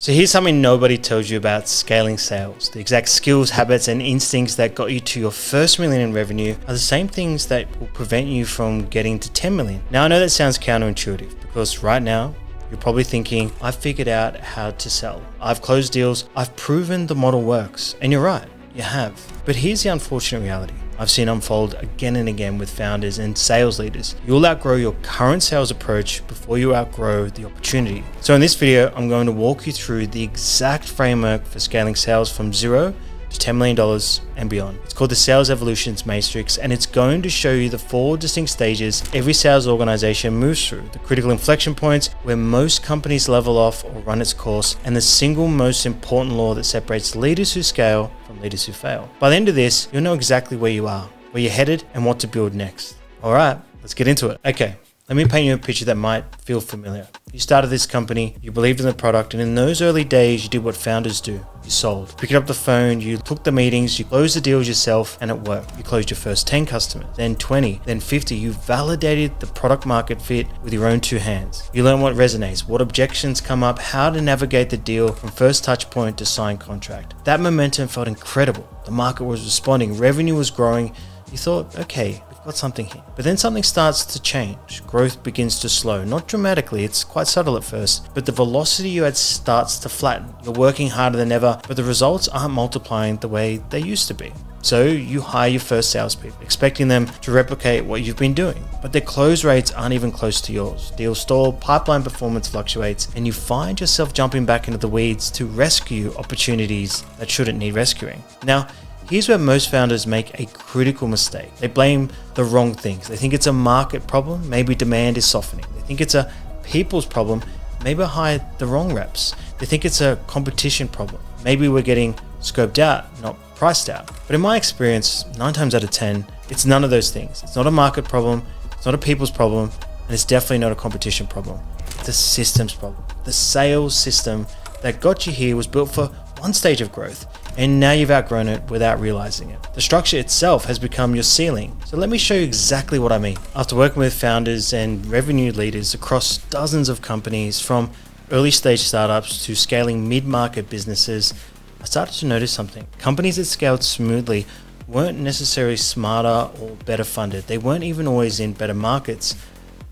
So here's something nobody tells you about scaling sales. The exact skills, habits, and instincts that got you to your first million in revenue are the same things that will prevent you from getting to 10 million. Now I know that sounds counterintuitive because right now, you're probably thinking, I've figured out how to sell. I've closed deals. I've proven the model works. And you're right, you have. But here's the unfortunate reality. I've seen unfold again and again with founders and sales leaders. You'll outgrow your current sales approach before you outgrow the opportunity. So in this video, I'm going to walk you through the exact framework for scaling sales from $0 to $10 million and beyond. It's called the Sales Evolutions Matrix, and it's going to show you the 4 distinct stages every sales organization moves through, the critical inflection points where most companies level off or run its course, and the single most important law that separates leaders who scale from leaders who fail. By the end of this, you'll know exactly where you are, where you're headed, and what to build next. All right, let's get into it. Okay. Let me paint you a picture that might feel familiar. You started this company, you believed in the product, and in those early days, you did what founders do. You sold. Picked up the phone, you took the meetings, you closed the deals yourself, and it worked. You closed your first 10 customers, then 20, then 50. You validated the product market fit with your own 2 hands. You learn what resonates, what objections come up, how to navigate the deal from first touch point to signed contract. That momentum felt incredible. The market was responding, revenue was growing. You thought, okay, got something here. But then something starts to change. Growth begins to slow, not dramatically, it's quite subtle at first, but the velocity you had starts to flatten. You're working harder than ever, but the results aren't multiplying the way they used to be. So you hire your first salespeople, expecting them to replicate what you've been doing, but their close rates aren't even close to yours. Deals stall, pipeline performance fluctuates, and you find yourself jumping back into the weeds to rescue opportunities that shouldn't need rescuing. Now, here's where most founders make a critical mistake. They blame the wrong things. They think it's a market problem, maybe demand is softening. They think it's a people's problem, maybe I hired the wrong reps. They think it's a competition problem. Maybe we're getting scoped out, not priced out. But in my experience, 9 times out of 10, it's none of those things. It's not a market problem, it's not a people's problem, and it's definitely not a competition problem. It's a systems problem. The sales system that got you here was built for one stage of growth, and now you've outgrown it without realizing it. The structure itself has become your ceiling. So let me show you exactly what I mean. After working with founders and revenue leaders across dozens of companies, from early stage startups to scaling mid-market businesses, I started to notice something. Companies that scaled smoothly weren't necessarily smarter or better funded. They weren't even always in better markets.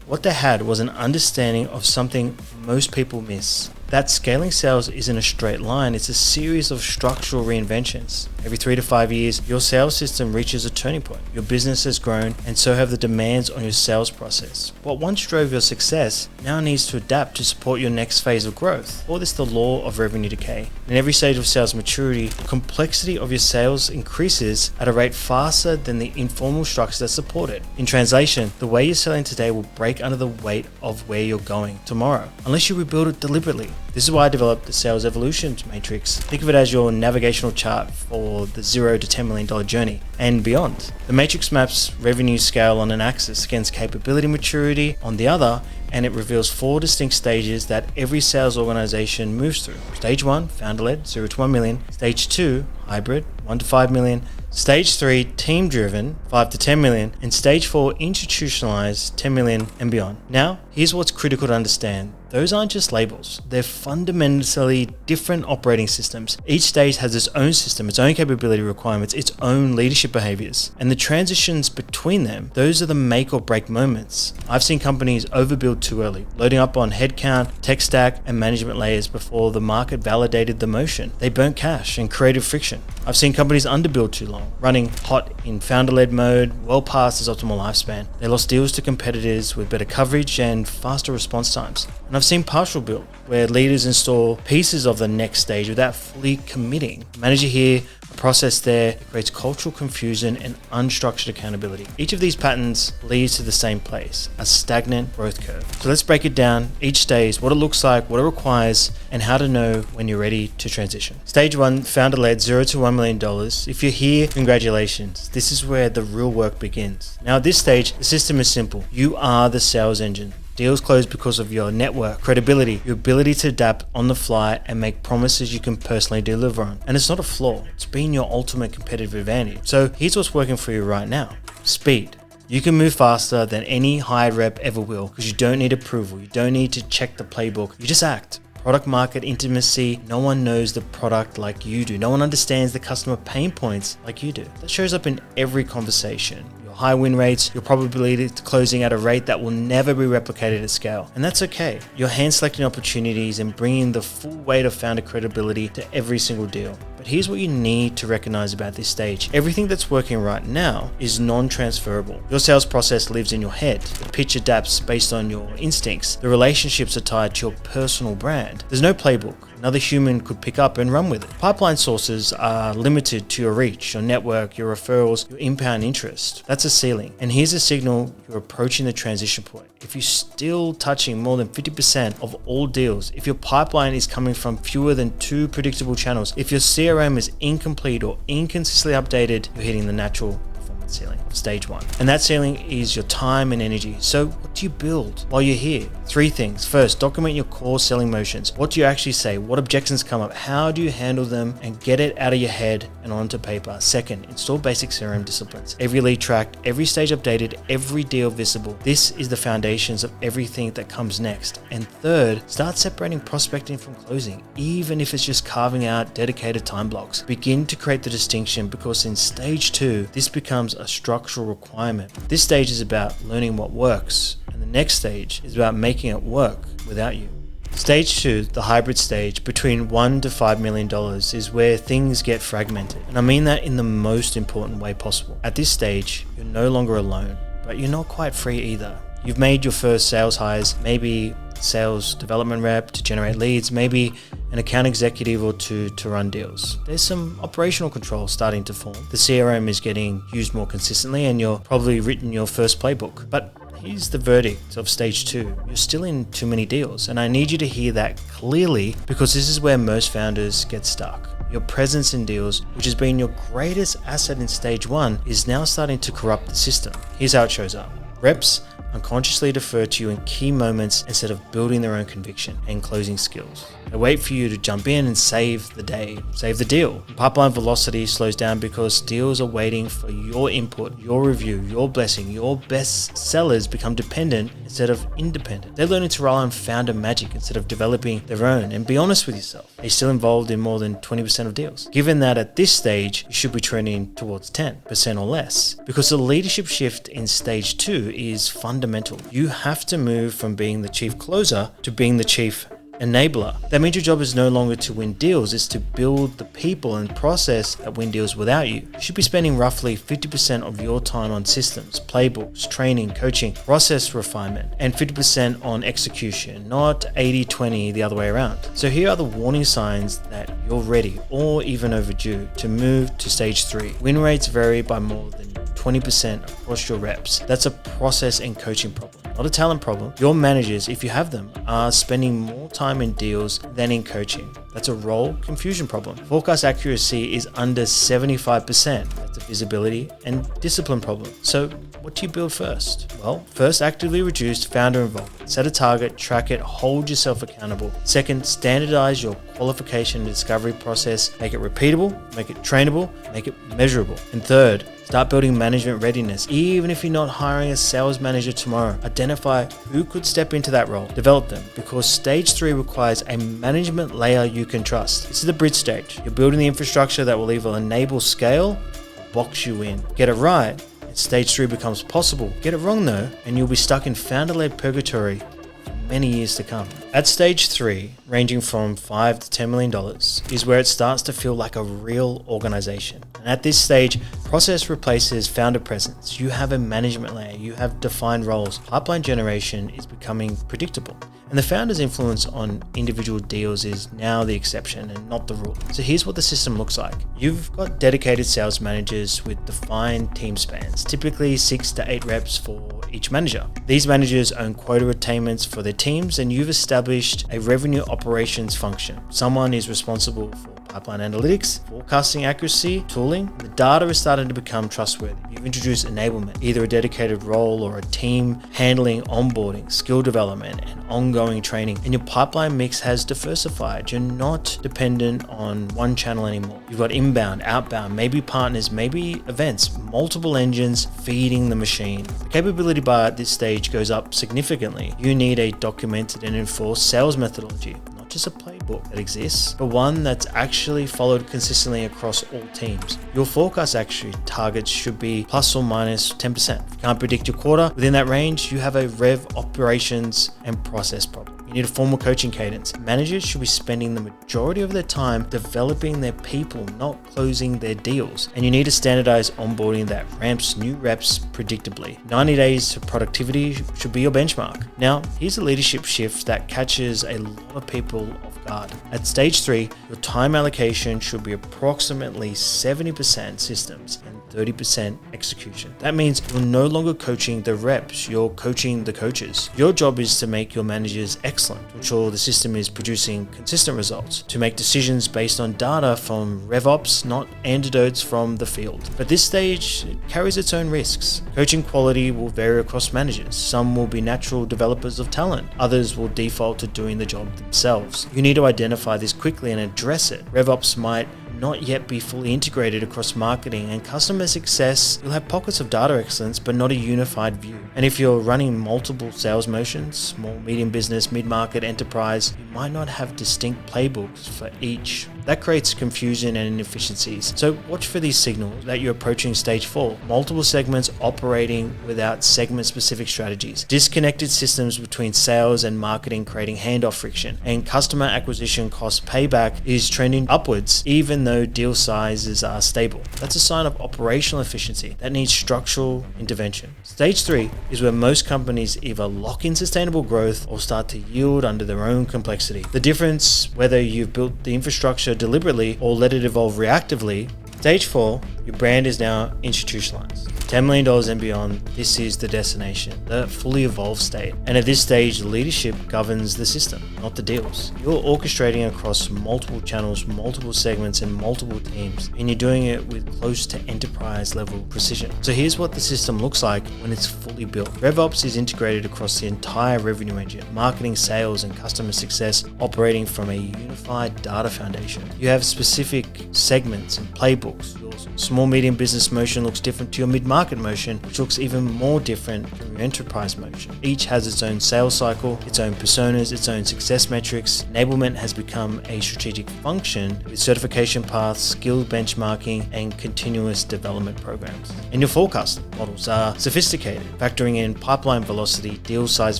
What they had was an understanding of something most people miss. That scaling sales isn't a straight line, it's a series of structural reinventions. Every 3 to 5 years, your sales system reaches a turning point. Your business has grown, and so have the demands on your sales process. What once drove your success now needs to adapt to support your next phase of growth. Call this the law of revenue decay. In every stage of sales maturity, the complexity of your sales increases at a rate faster than the informal structures that support it. In translation, the way you're selling today will break under the weight of where you're going tomorrow, unless you rebuild it deliberately. This is why I developed the Sales Evolutions Matrix. Think of it as your navigational chart for the $0 to $10 million journey and beyond. The matrix maps revenue scale on an axis against capability maturity on the other, and it reveals 4 distinct stages that every sales organization moves through. Stage 1, founder-led, $0 to $1 million. Stage 2, hybrid, $1 to $5 million. Stage 3, team-driven, $5 to $10 million. And Stage 4, institutionalized, $10 million and beyond. Now, here's what's critical to understand. Those aren't just labels. They're fundamentally different operating systems. Each stage has its own system, its own capability requirements, its own leadership behaviors. And the transitions between them, those are the make or break moments. I've seen companies overbuild too early, loading up on headcount, tech stack, and management layers before the market validated the motion. They burnt cash and created friction. I've seen companies underbuild too long, running hot in founder-led mode, well past its optimal lifespan. They lost deals to competitors with better coverage and faster response times. And I've seen partial build, where leaders install pieces of the next stage without fully committing. A manager here, a process there, it creates cultural confusion and unstructured accountability. Each of these patterns leads to the same place, a stagnant growth curve. So let's break it down, each stage, what it looks like, what it requires, and how to know when you're ready to transition. Stage 1, founder-led, $0 to $1 million. If you're here, congratulations. This is where the real work begins. Now at this stage, the system is simple. You are the sales engine. Deals close because of your network, credibility, your ability to adapt on the fly and make promises you can personally deliver on. And it's not a flaw, it's been your ultimate competitive advantage. So here's what's working for you right now. Speed. You can move faster than any hired rep ever will because you don't need approval. You don't need to check the playbook. You just act. product market intimacy. No one knows the product like you do. No one understands the customer pain points like you do. That shows up in every conversation. High win rates, your probability to closing at a rate that will never be replicated at scale. And that's okay. You're hand selecting opportunities and bringing the full weight of founder credibility to every single deal. But here's what you need to recognize about this stage. Everything that's working right now is non-transferable. Your sales process lives in your head. The pitch adapts based on your instincts. The relationships are tied to your personal brand. There's no playbook another human could pick up and run with it. Pipeline sources are limited to your reach, your network, your referrals, your inbound interest. That's a ceiling. And here's a signal you're approaching the transition point. If you're still touching more than 50% of all deals, if your pipeline is coming from fewer than 2 predictable channels, if your CRM is incomplete or inconsistently updated, you're hitting the natural ceiling of stage 1. And that ceiling is your time and energy. So what do you build while you're here? 3 things. First, document your core selling motions. What do you actually say? What objections come up? How do you handle them and get it out of your head and onto paper? Second, install basic CRM disciplines. Every lead tracked, every stage updated, every deal visible. This is the foundations of everything that comes next. And third, start separating prospecting from closing, even if it's just carving out dedicated time blocks. Begin to create the distinction, because in stage 2, this becomes a structural requirement. This stage is about learning what works, and the next stage is about making it work without you. Stage 2, the hybrid stage, between $1 to $5 million, is where things get fragmented. And I mean that in the most important way possible. At this stage, you're no longer alone, but you're not quite free either. You've made your first sales hires, maybe sales development rep to generate leads, maybe an account executive or two to run deals. There's some operational control starting to form. The CRM is getting used more consistently, and you're probably written your first playbook. But here's the verdict of stage 2. You're still in too many deals, and I need you to hear that clearly, because this is where most founders get stuck. Your presence in deals, which has been your greatest asset in stage 1, is now starting to corrupt the system. Here's how it shows up. Reps unconsciously defer to you in key moments instead of building their own conviction and closing skills. They wait for you to jump in and save the day, save the deal. Pipeline velocity slows down because deals are waiting for your input, your review, your blessing. Your best sellers become dependent instead of independent. They're learning to rely on founder magic instead of developing their own. And be honest with yourself, they're still involved in more than 20% of deals. Given that at this stage, you should be trending towards 10% or less, because the leadership shift in stage 2 is fundamental. You have to move from being the chief closer to being the chief enabler. That means your job is no longer to win deals, it's to build the people and process that win deals without you. You should be spending roughly 50% of your time on systems, playbooks, training, coaching, process refinement, and 50% on execution, not 80-20 the other way around. So here are the warning signs that you're ready, or even overdue, to move to stage 3. Win rates vary by more than 20% across your reps. That's a process and coaching problem, not a talent problem. Your managers, if you have them, are spending more time in deals than in coaching. That's a role confusion problem. Forecast accuracy is under 75%. That's a visibility and discipline problem. So what do you build first? Well, first, actively reduce founder involvement. Set a target, track it, hold yourself accountable. Second, standardize your qualification and discovery process. Make it repeatable, make it trainable, make it measurable. And third, start building management readiness. Even if you're not hiring a sales manager tomorrow, identify who could step into that role. Develop them, because stage 3 requires a management layer you can trust. This is the bridge stage. You're building the infrastructure that will either enable scale or box you in. Get it right, and stage 3 becomes possible. Get it wrong though, and you'll be stuck in founder-led purgatory for many years to come. At stage 3, ranging from $5 to $10 million, is where it starts to feel like a real organization. And at this stage, process replaces founder presence. You have a management layer, you have defined roles. Pipeline generation is becoming predictable. And the founder's influence on individual deals is now the exception and not the rule. So here's what the system looks like. You've got dedicated sales managers with defined team spans, typically 6 to 8 reps for each manager. These managers own quota attainments for their teams, and you've established a revenue operations function. Someone is responsible for pipeline analytics, forecasting accuracy, tooling. The data is starting to become trustworthy. You've introduced enablement, either a dedicated role or a team handling onboarding, skill development, and ongoing training. And your pipeline mix has diversified. You're not dependent on one channel anymore. You've got inbound, outbound, maybe partners, maybe events, multiple engines feeding the machine. The capability bar at this stage goes up significantly. You need a documented and enforced sales methodology, not just a playbook that exists, but one that's actually followed consistently across all teams. Your forecast actually targets should be plus or minus 10%. If you can't predict your quarter within that range, you have a rev operations and process problem. You need a formal coaching cadence. Managers should be spending the majority of their time developing their people, not closing their deals. And you need a standardized onboarding that ramps new reps predictably. 90 days to productivity should be your benchmark. Now, here's a leadership shift that catches a lot of people off guard. At stage 3, your time allocation should be approximately 70% systems and 30% execution. That means you're no longer coaching the reps, you're coaching the coaches. Your job is to make your managers excellent, to ensure the system is producing consistent results, to make decisions based on data from RevOps, not anecdotes from the field. But this stage carries its own risks. Coaching quality will vary across managers. Some will be natural developers of talent. Others will default to doing the job themselves. You need to identify this quickly and address it. RevOps might not yet be fully integrated across marketing and customer success. You'll have pockets of data excellence, but not a unified view. And if you're running multiple sales motions, small, medium business, mid-market, enterprise, you might not have distinct playbooks for each. That creates confusion and inefficiencies. So watch for these signals that you're approaching stage 4. Multiple segments operating without segment-specific strategies. Disconnected systems between sales and marketing creating handoff friction. And customer acquisition cost payback is trending upwards even though deal sizes are stable. That's a sign of operational efficiency that needs structural intervention. Stage 3 is where most companies either lock in sustainable growth or start to yield under their own complexity. The difference, whether you've built the infrastructure deliberately or let it evolve reactively. Stage 4, your brand is now institutionalized. $10 million and beyond, this is the destination, the fully evolved state. And at this stage, leadership governs the system, not the deals. You're orchestrating across multiple channels, multiple segments, and multiple teams, and you're doing it with close to enterprise level precision. So here's what the system looks like when it's fully built. RevOps is integrated across the entire revenue engine, marketing, sales, and customer success operating from a unified data foundation. You have specific segments and playbooks. Your small medium business motion looks different to your mid-market motion, which looks even more different from your enterprise motion. Each has its own sales cycle, its own personas, its own success metrics. Enablement has become a strategic function with certification paths, skill benchmarking, and continuous development programs. And your forecast models are sophisticated, factoring in pipeline velocity, deal size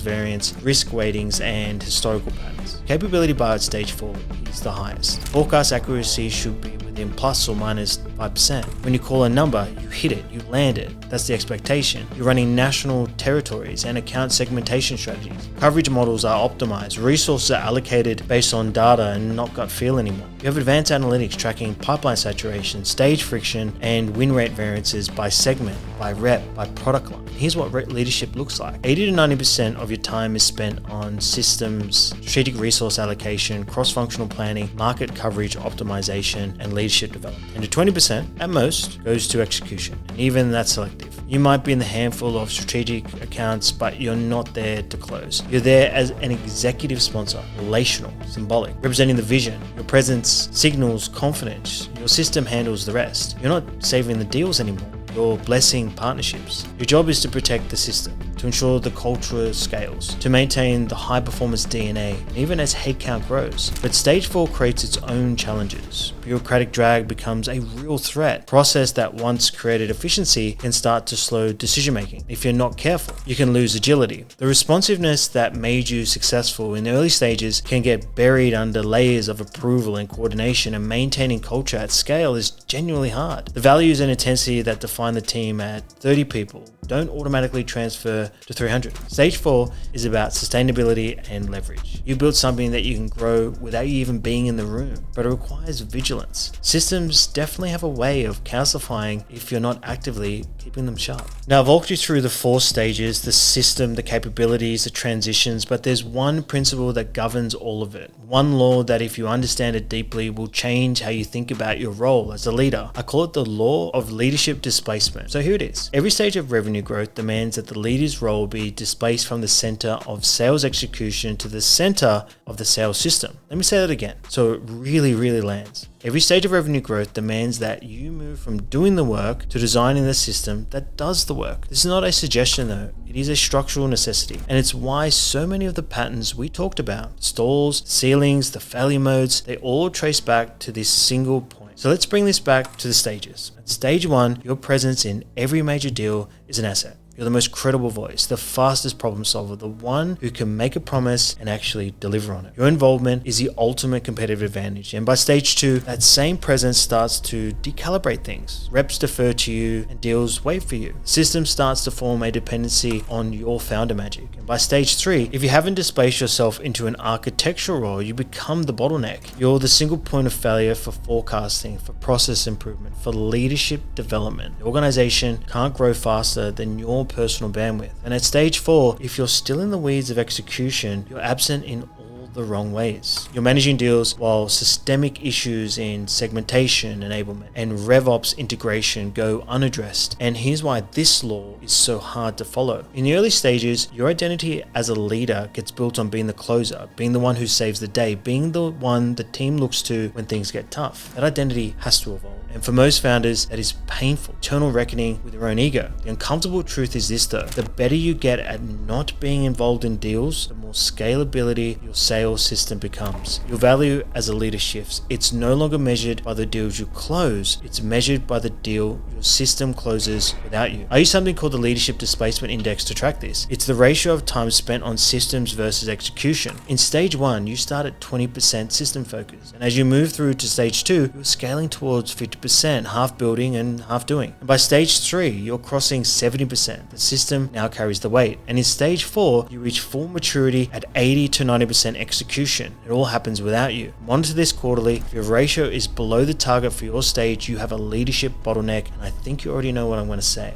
variance, risk weightings, and historical patterns. Capability bar at stage 4 is the highest. Forecast accuracy should be within plus or minus 5%. When you call a number, you hit it, you land it. That's the expectation. You're running national territories and account segmentation strategies. Coverage models are optimized. Resources are allocated based on data and not gut feel anymore. You have advanced analytics tracking pipeline saturation, stage friction, and win rate variances by segment, by rep, by product line. Here's what leadership looks like. 80 to 90% of your time is spent on systems, strategic resource allocation, cross-functional planning, market coverage optimization, and leadership development. And to 20% at most goes to execution. And even that's selective. You might be in the handful of strategic accounts, but you're not there to close. You're there as an executive sponsor, relational, symbolic, representing the vision. Your presence signals confidence. Your system handles the rest. You're not saving the deals anymore. You're blessing partnerships. Your job is to protect the system, to ensure the culture scales, to maintain the high performance DNA, even as headcount grows. But stage 4 creates its own challenges. Bureaucratic drag becomes a real threat. Process that once created efficiency can start to slow decision making. If you're not careful, you can lose agility. The responsiveness that made you successful in the early stages can get buried under layers of approval and coordination, and maintaining culture at scale is genuinely hard. The values and intensity that define the team at 30 people don't automatically transfer to 300. Stage 4 is about sustainability and leverage. You build something that you can grow without you even being in the room, but it requires vigilance. Systems definitely have a way of calcifying if you're not actively keeping them sharp. Now, I've walked you through the 4 stages, the system, the capabilities, the transitions, but there's one principle that governs all of it. One law that, if you understand it deeply, will change how you think about your role as a leader. I call it the Law of Leadership Displacement. So here it is. Every stage of revenue growth demands that the leaders this role will be displaced from the center of sales execution to the center of the sales system. Let me say that again, so it really lands. Every stage of revenue growth demands that you move from doing the work to designing the system that does the work. This is not a suggestion though, it is a structural necessity. And it's why so many of the patterns we talked about, stalls, ceilings, the failure modes, they all trace back to this single point. So let's bring this back to the stages. At stage 1, your presence in every major deal is an asset. You're the most credible voice, the fastest problem solver, the one who can make a promise and actually deliver on it. Your involvement is the ultimate competitive advantage. And by stage 2, that same presence starts to decalibrate things. Reps defer to you and deals wait for you. The system starts to form a dependency on your founder magic. And by stage 3, if you haven't displaced yourself into an architectural role, you become the bottleneck. You're the single point of failure for forecasting, for process improvement, for leadership development. The organization can't grow faster than your personal bandwidth. And at stage 4, if you're still in the weeds of execution, you're absent in all the wrong ways. You're managing deals while systemic issues in segmentation, enablement, and RevOps integration go unaddressed. And here's why this law is so hard to follow. In the early stages, your identity as a leader gets built on being the closer, being the one who saves the day, being the one the team looks to when things get tough. That identity has to evolve. And for most founders, that is painful, eternal reckoning with your own ego. The uncomfortable truth is this though, the better you get at not being involved in deals, the more scalability your sales system becomes. Your value as a leader shifts. It's no longer measured by the deals you close, it's measured by the deal your system closes without you. I use something called the Leadership Displacement Index to track this. It's the ratio of time spent on systems versus execution. In stage 1, you start at 20% system focus, and as you move through to stage 2, you're scaling towards 50%, half building and half doing. And by stage 3, you're crossing 70%. The system now carries the weight. And in stage 4, you reach full maturity at 80 to 90% execution. It all happens without you. Monitor this quarterly. If your ratio is below the target for your stage, you have a leadership bottleneck. And I think you already know what I'm going to say.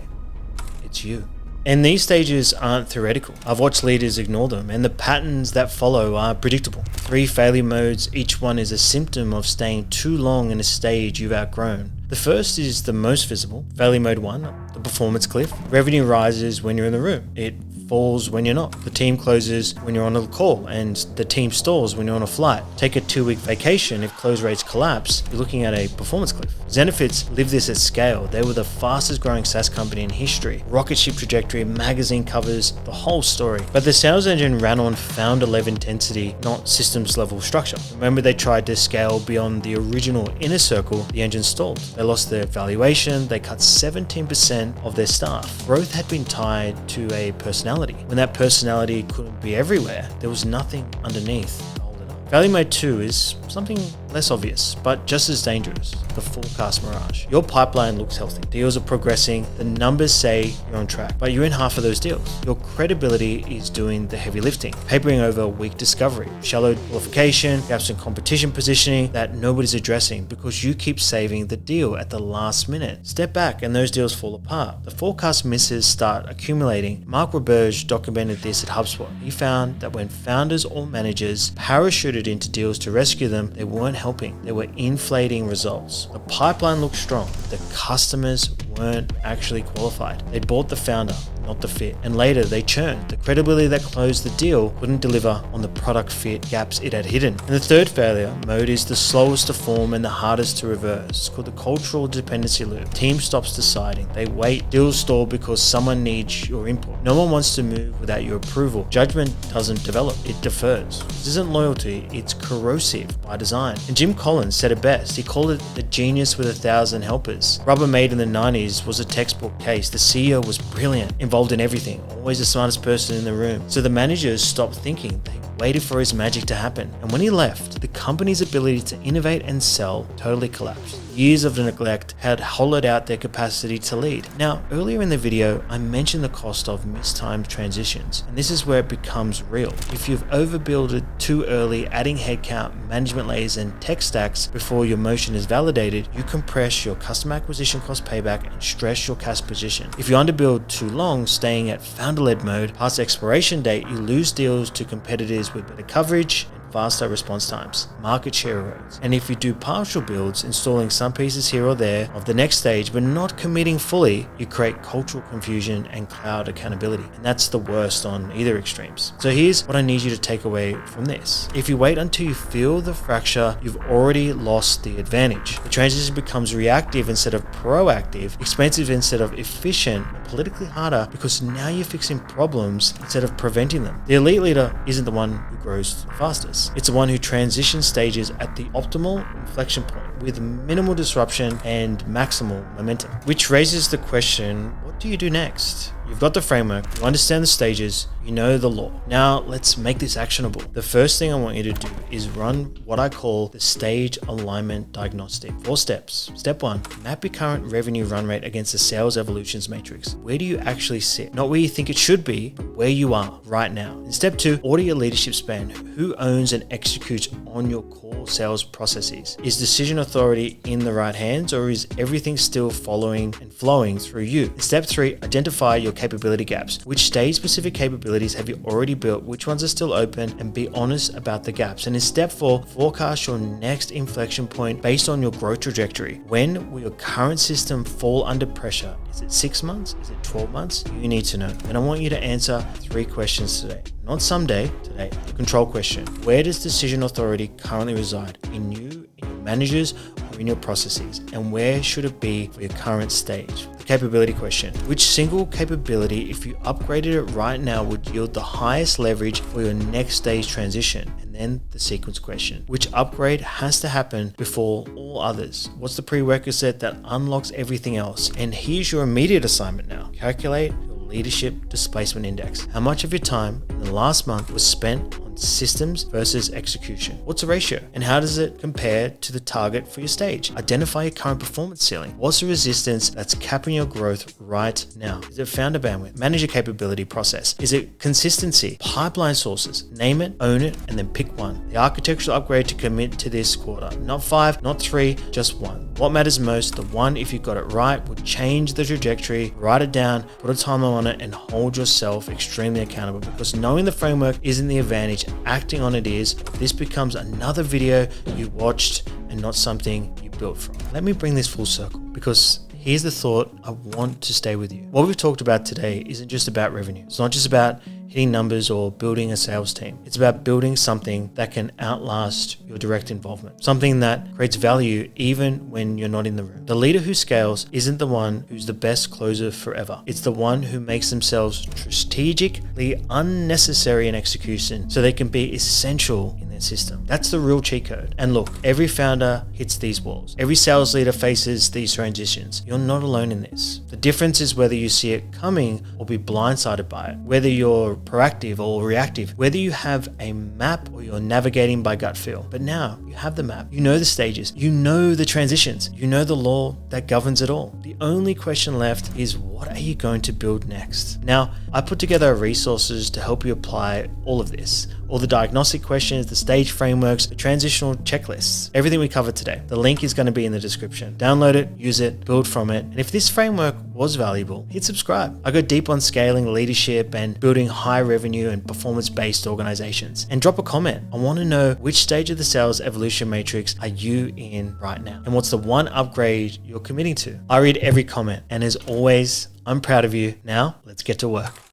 It's you. And these stages aren't theoretical. I've watched leaders ignore them, and the patterns that follow are predictable. 3 failure modes, each one is a symptom of staying too long in a stage you've outgrown. The first is the most visible. Failure mode 1, the performance cliff. Revenue rises when you're in the room. It falls when you're not. The team closes when you're on a call, and the team stalls when you're on a flight. Take a 2-week vacation. If close rates collapse, you're looking at a performance cliff. Zenefits lived this at scale. They were the fastest growing SaaS company in history. Rocket ship trajectory, magazine covers, the whole story. But the sales engine ran on founder-level intensity, not systems level structure. Remember, they tried to scale beyond the original inner circle, the engine stalled. They lost their valuation, they cut 17% of their staff. Growth had been tied to a personality. When that personality couldn't be everywhere, there was nothing underneath to hold it up. Failure mode 2 is something less obvious, but just as dangerous, the forecast mirage. Your pipeline looks healthy. Deals are progressing. The numbers say you're on track, but you're in half of those deals. Your credibility is doing the heavy lifting, papering over weak discovery, shallow qualification, gaps in competition positioning that nobody's addressing because you keep saving the deal at the last minute. Step back and those deals fall apart. The forecast misses start accumulating. Mark Roberge documented this at HubSpot. He found that when founders or managers parachuted into deals to rescue them, they weren't helping. They were inflating results. The pipeline looked strong. The customers weren't actually qualified. They bought the founder, not the fit. And later they churned. The credibility that closed the deal couldn't deliver on the product fit gaps it had hidden. And the third failure mode is the slowest to form and the hardest to reverse. It's called the cultural dependency loop. Team stops deciding. They wait. Deals stall because someone needs your input. No one wants to move without your approval. Judgment doesn't develop. It defers. This isn't loyalty. It's corrosive by design. And Jim Collins said it best. He called it the genius with 1,000 helpers. Rubbermaid in the 90s was a textbook case. The CEO was brilliant, involved in everything, always the smartest person in the room. So the managers stopped thinking. They waited for his magic to happen. And when he left, the company's ability to innovate and sell totally collapsed. Years of neglect had hollowed out their capacity to lead. Now, earlier in the video, I mentioned the cost of mistimed transitions, and this is where it becomes real. If you've overbuilded too early, adding headcount, management layers, and tech stacks before your motion is validated, you compress your customer acquisition cost payback and stress your cash position. If you underbuild too long, staying at founder-led mode, past expiration date, you lose deals to competitors with better coverage and faster response times, market share erodes. And if you do partial builds, installing some pieces here or there of the next stage, but not committing fully, you create cultural confusion and cloud accountability. And that's the worst on either extremes. So here's what I need you to take away from this. If you wait until you feel the fracture, you've already lost the advantage. The transition becomes reactive instead of proactive, expensive instead of efficient, and politically harder because now you're fixing problems instead of preventing them. The elite leader isn't the one who grows the fastest. It's the one who transitions stages at the optimal inflection point with minimal disruption and maximal momentum. Which raises the question, what do you do next? You've got the framework, you understand the stages, you know the law. Now let's make this actionable. The first thing I want you to do is run what I call the stage alignment diagnostic. 4 steps. Step 1, map your current revenue run rate against the sales evolutions matrix. Where do you actually sit? Not where you think it should be, but where you are right now. And step 2, audit your leadership span. Who owns and executes on your core sales processes? Is decision authority in the right hands, or is everything still following and flowing through you? And step 3, identify your capability gaps. Which stage specific capabilities have you already built? Which ones are still open? And be honest about the gaps. And in step 4, forecast your next inflection point based on your growth trajectory. When will your current system fall under pressure? Is it 6 months? Is it 12 months? You need to know. And I want you to answer 3 questions today. Not someday, today. The control question. Where does decision authority currently reside? In you, in your managers, or in your processes? And where should it be for your current stage? The capability question. Which single capability, if you upgraded it right now, would yield the highest leverage for your next stage transition? And then the sequence question. Which upgrade has to happen before all others? What's the prerequisite that unlocks everything else? And here's your immediate assignment now. Calculate your leadership displacement index. How much of your time in the last month was spent on systems versus execution? What's the ratio? And how does it compare to the target for your stage? Identify your current performance ceiling. What's the resistance that's capping your growth right now? Is it founder bandwidth? Manage your capability process. Is it consistency? Pipeline sources. Name it, own it, and then pick one. The architectural upgrade to commit to this quarter. Not 5, not 3, just 1. What matters most? The one, if you got it right, would change the trajectory. Write it down, put a timeline on it, and hold yourself extremely accountable, because knowing the framework isn't the advantage, acting on it is. This becomes another video you watched and not something you built from. Let me bring this full circle, because here's the thought I want to stay with you. What we've talked about today isn't just about revenue. It's not just about hitting numbers or building a sales team. It's about building something that can outlast your direct involvement, something that creates value even when you're not in the room. The leader who scales isn't the one who's the best closer forever. It's the one who makes themselves strategically unnecessary in execution so they can be essential in their system. That's the real cheat code. And look, every founder hits these walls. Every sales leader faces these transitions. You're not alone in this. The difference is whether you see it coming or be blindsided by it, whether you're proactive or reactive, whether you have a map or you're navigating by gut feel. But now you have the map, you know the stages, you know the transitions, you know the law that governs it all. The only question left is, what are you going to build next? Now, I put together resources to help you apply all of this, all the diagnostic questions, the stage frameworks, the transitional checklists, everything we covered today. The link is going to be in the description. Download it, use it, build from it. And if this framework was valuable, hit subscribe. I go deep on scaling leadership and building high revenue and performance-based organizations. And drop a comment. I want to know, which stage of the sales evolution matrix are you in right now? And what's the one upgrade you're committing to? I read every comment. And as always, I'm proud of you. Now, let's get to work.